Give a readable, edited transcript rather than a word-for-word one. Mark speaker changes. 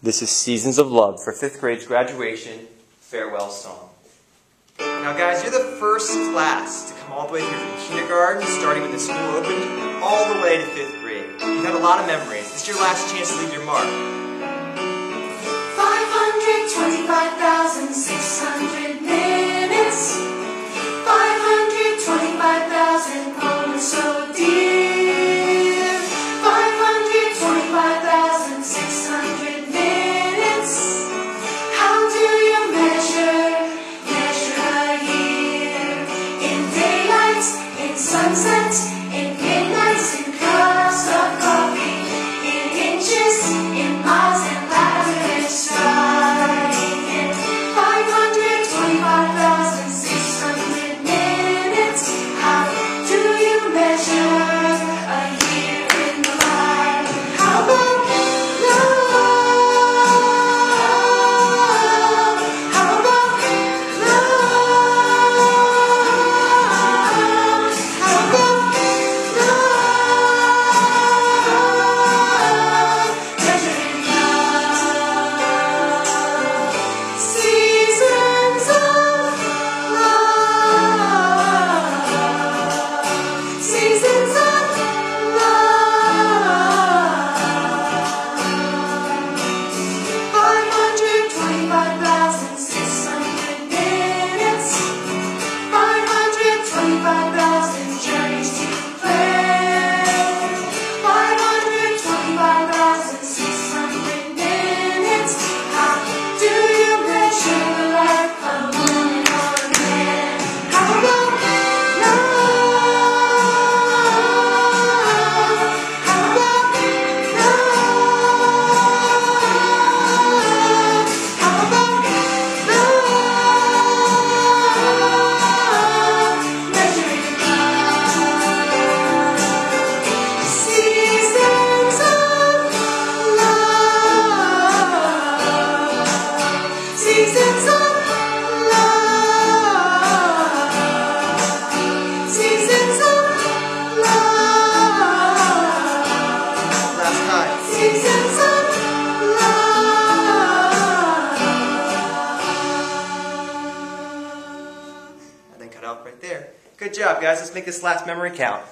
Speaker 1: This is Seasons of Love for 5th grade's graduation farewell song.
Speaker 2: Now guys, you're the first class to come all the way through from kindergarten, starting with the school open, all the way to 5th grade. You have a lot of memories. This is your last chance to leave your mark.
Speaker 3: 525,600 minutes, 525,000 moments so dear, 525,600 minutes. How do you measure a year? In daylight, in sunsets, in midnights, in cups of coffee, in inches, in miles, and Lazarus striking. 525,600 minutes. How do you measure a year in the life? How about love? How about love? How about love? Measuring love. Seasons of love. Seasons of love. 525,600 minutes. 525,000 journeys to prayer. 525,600 minutes. How do you measure the life of a woman or a man? How about love? How about love? How about love? Measuring love. Seasons of love. Seasons of love. Seasons of love.
Speaker 2: Last time.
Speaker 3: Seasons of love.
Speaker 2: And then cut out right there. Good job, guys. Let's make this last memory count.